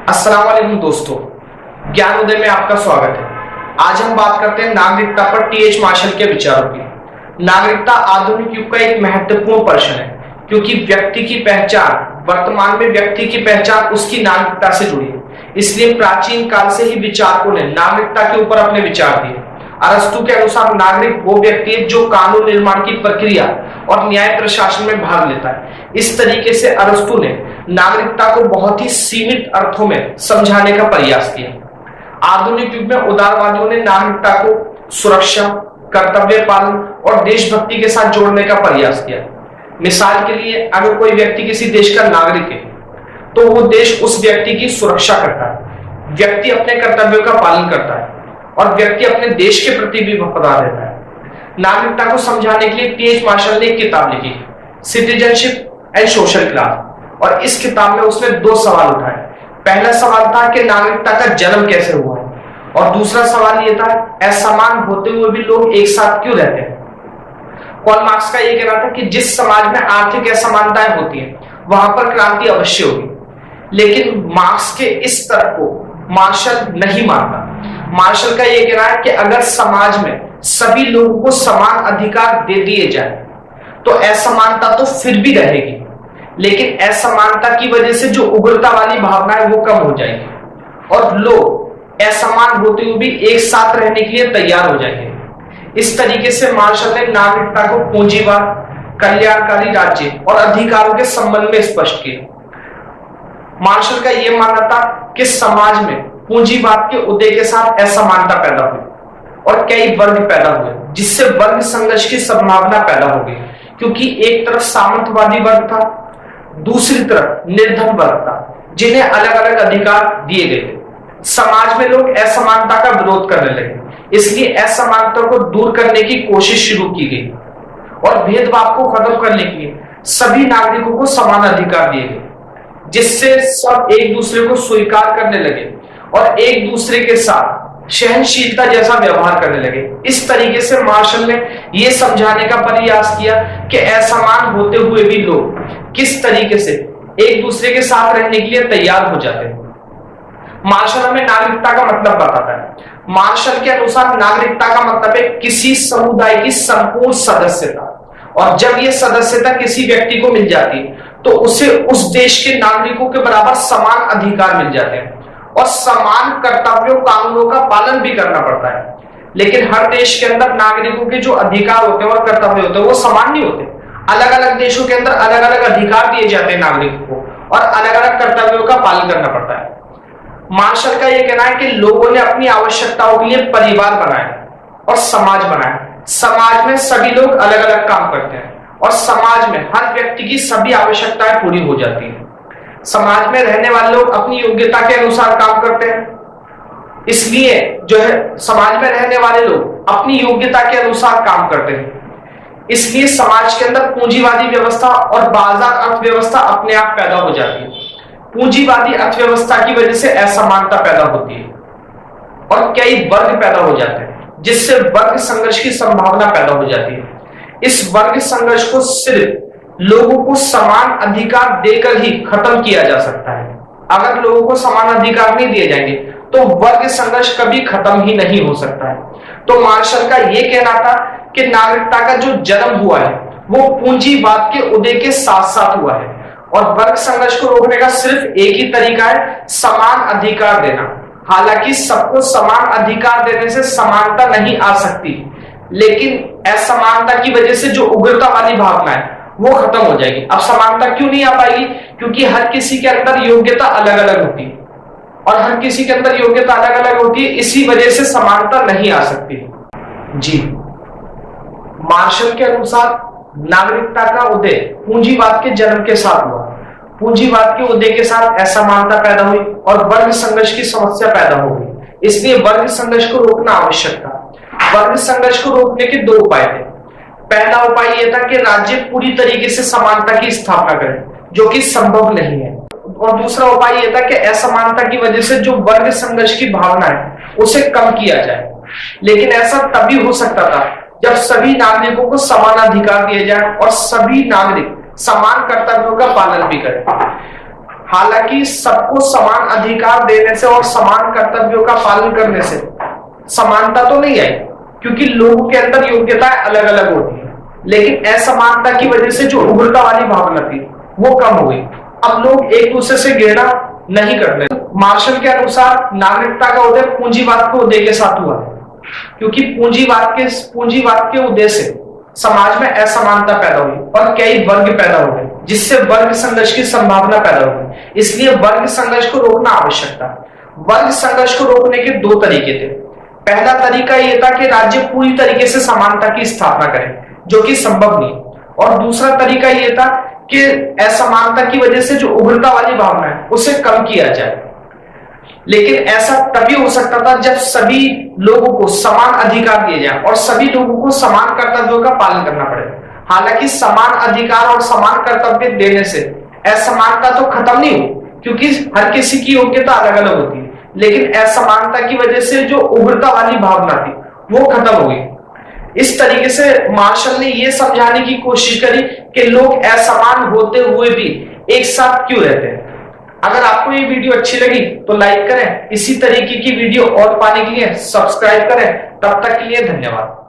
अस्सलाम वालेकुम दोस्तों, ज्ञान उदय में आपका स्वागत है। आज हम बात करते हैं नागरिकता पर टी.एच. मार्शल के विचारों की। नागरिकता आधुनिक युग का एक महत्वपूर्ण प्रश्न है, क्योंकि व्यक्ति की पहचान वर्तमान में व्यक्ति की पहचान उसकी नागरिकता से जुड़ी है। इसलिए प्राचीन काल से ही विचारकों ने नागरिकता के ऊपर अपने विचार दिए। अरस्तु के अनुसार नागरिक वो व्यक्ति है जो कानून निर्माण की प्रक्रिया और न्याय प्रशासन में भाग लेता है। इस तरीके से अरस्तु ने नागरिकता को बहुत ही सीमित अर्थों में समझाने का प्रयास किया। आधुनिक युग में उदारवादियों ने नागरिकता को सुरक्षा, कर्तव्य पालन और देशभक्ति के साथ जोड़ने का प्रयास किया। मिसाल के लिए, अगर कोई व्यक्ति किसी देश का नागरिक है तो वो देश उस व्यक्ति की सुरक्षा करता है, व्यक्ति अपने कर्तव्यों का पालन करता है और व्यक्ति अपने देश के प्रति भी वफादार रहता है। नागरिकता को समझाने के लिए टी.एच. मार्शल ने एक किताब लिखी, सिटीजनशिप एंड सोशल क्लास, और इस किताब में उसने दो सवाल उठाए। पहला सवाल था कि नागरिकता का जन्म कैसे हुआ, और दूसरा सवाल यह था असमान होते हुए भी लोग एक साथ क्यों रहते हैं। कार्ल मार्क्स का यह कहना था कि जिस समाज में आर्थिक असमानताएं होती हैं वहां पर क्रांति अवश्य होगी, लेकिन मार्क्स के इस तर्क को मार्शल नहीं मानता। मार्शल का यह कहना है कि अगर समाज में सभी लोगों को समान अधिकार दे दिए जाए तो असमानता तो फिर भी रहेगी, लेकिन असमानता की वजह से जो उग्रता वाली भावना है वो कम हो जाएगी और लोग असमान होते हुए भी एक साथ रहने के लिए तैयार हो जाएंगे। इस तरीके से मार्शल ने नागरिकता को पूंजीवाद, कल्याणकारी राज्य और अधिकारों के संबंध में स्पष्ट किया। मार्शल का यह मानना था कि समाज में पूंजीवाद के उदय के साथ असमानता पैदा हुई और कई वर्ग पैदा हुए, जिससे वर्ग संघर्ष की संभावना पैदा हो गई, क्योंकि एक तरफ सामंतवादी वर्ग था, दूसरी तरफ निर्धन वर्ग था, जिन्हें अलग अलग अधिकार दिए गए थे। समाज में लोग असमानता का विरोध करने लगे, इसलिए असमानता को दूर करने की कोशिश शुरू की गई और भेदभाव को खत्म करने के लिए सभी नागरिकों को समान अधिकार दिए गए, जिससे सब एक दूसरे को स्वीकार करने लगे और एक दूसरे के साथ सहनशीलता जैसा व्यवहार करने लगे। इस तरीके से मार्शल ने यह समझाने का प्रयास किया कि असमान होते हुए भी लोग किस तरीके से एक दूसरे के साथ रहने के लिए तैयार हो जाते हैं। मार्शल हमें नागरिकता का मतलब बताता है। मार्शल के अनुसार नागरिकता का मतलब है किसी समुदाय की संपूर्ण सदस्यता, और जब यह सदस्यता किसी व्यक्ति को मिल जाती है तो उसे उस देश के नागरिकों के बराबर समान अधिकार मिल जाते हैं और समान कर्तव्यों कानूनों का पालन भी करना पड़ता है। लेकिन हर देश के अंदर नागरिकों के जो अधिकार होते हैं और कर्तव्य होते हैं वो समान नहीं होते। अलग अलग देशों के अंदर अलग अलग अधिकार दिए जाते हैं नागरिकों को और अलग अलग कर्तव्यों का पालन करना पड़ता है। मार्शल का यह कहना है कि लोगों ने अपनी आवश्यकताओं के लिए परिवार बनाए और समाज बनाए। समाज में सभी लोग अलग अलग काम करते हैं और समाज में हर व्यक्ति की सभी आवश्यकताएं पूरी हो जाती हैं। समाज में रहने वाले लोग अपनी योग्यता के अनुसार काम करते हैं, इसलिए जो है समाज में रहने वाले लोग अपनी योग्यता के अनुसार काम करते हैं। इसलिए समाज के अंदर पूंजीवादी व्यवस्था और बाजार अर्थव्यवस्था अपने आप पैदा हो जाती है। पूंजीवादी अर्थव्यवस्था की वजह से असमानता पैदा होती है और कई वर्ग पैदा हो जाते हैं, जिससे वर्ग संघर्ष की संभावना पैदा हो जाती है। इस वर्ग संघर्ष को सिर्फ लोगों को समान अधिकार देकर ही खत्म किया जा सकता है। अगर लोगों को समान अधिकार नहीं दिए जाएंगे तो वर्ग संघर्ष कभी खत्म ही नहीं हो सकता है। तो मार्शल का यह कहना था कि नागरिकता का जो जन्म हुआ है वो पूंजीवाद के उदय के साथ साथ हुआ है और वर्ग संघर्ष को रोकने का सिर्फ एक ही तरीका है, समान अधिकार देना। हालांकि सबको समान अधिकार देने से समानता नहीं आ सकती, लेकिन असमानता की वजह से जो उग्रता वाली भावना है वो खत्म हो जाएगी। अब समानता क्यों नहीं आ पाएगी? क्योंकि हर किसी के अंदर योग्यता अलग अलग होती है और हर किसी के अंदर योग्यता अलग अलग होती है, इसी वजह से समानता नहीं आ सकती। जी, मार्शल के अनुसार नागरिकता का उदय पूंजीवाद के जन्म के साथ हुआ। पूंजीवाद के उदय के साथ असमानता पैदा हुई और वर्ग संघर्ष की समस्या पैदा हो गई, इसलिए वर्ग संघर्ष को रोकना आवश्यक था। वर्ग संघर्ष को रोकने के दो उपाय थे। पहला उपाय यह था कि राज्य पूरी तरीके से समानता की स्थापना करे, जो कि संभव नहीं है, और दूसरा उपाय यह था कि असमानता की वजह से जो वर्ग संघर्ष की भावना है उसे कम किया जाए। लेकिन ऐसा तभी हो सकता था जब सभी नागरिकों को समान अधिकार दिए जाए और सभी नागरिक समान कर्तव्यों का पालन भी करें। हालांकि सबको समान अधिकार देने से और समान कर्तव्यों का पालन करने से समानता तो नहीं आई, क्योंकि लोगों के अंदर योग्यताएं अलग अलग होती है, लेकिन असमानता की वजह से जो उग्रता वाली भावना थी वो कम हो गई। अब लोग एक दूसरे से घृणा नहीं करते। मार्शल के अनुसार नागरिकता का उदय पूंजीवाद के उदय के साथ हुआ है, क्योंकि पूंजीवाद के उदय से समाज में असमानता पैदा हुई और कई वर्ग पैदा हो गए, जिससे वर्ग संघर्ष की संभावना पैदा हो गई। इसलिए वर्ग संघर्ष को रोकना आवश्यक था। वर्ग संघर्ष को रोकने के दो तरीके थे। पहला तरीका यह था कि राज्य पूरी तरीके से समानता की स्थापना करे, जो कि संभव नहीं, और दूसरा तरीका यह था कि असमानता की वजह से जो उग्रता वाली भावना है उसे कम किया जाए। लेकिन ऐसा तभी हो सकता था जब सभी लोगों को समान अधिकार दिए जाए और सभी लोगों को समान कर्तव्यों का पालन करना पड़े। हालांकि समान अधिकार और समान कर्तव्य देने से असमानता तो खत्म नहीं हो, क्योंकि हर किसी की योग्यता अलग अलग होती है, लेकिन असमानता की वजह से जो उग्रता वाली भावना थी वो खत्म हो गई। इस तरीके से मार्शल ने यह समझाने की कोशिश करी कि लोग असमान होते हुए भी एक साथ क्यों रहते हैं। अगर आपको ये वीडियो अच्छी लगी तो लाइक करें, इसी तरीके की वीडियो और पाने के लिए सब्सक्राइब करें। तब तक के लिए धन्यवाद।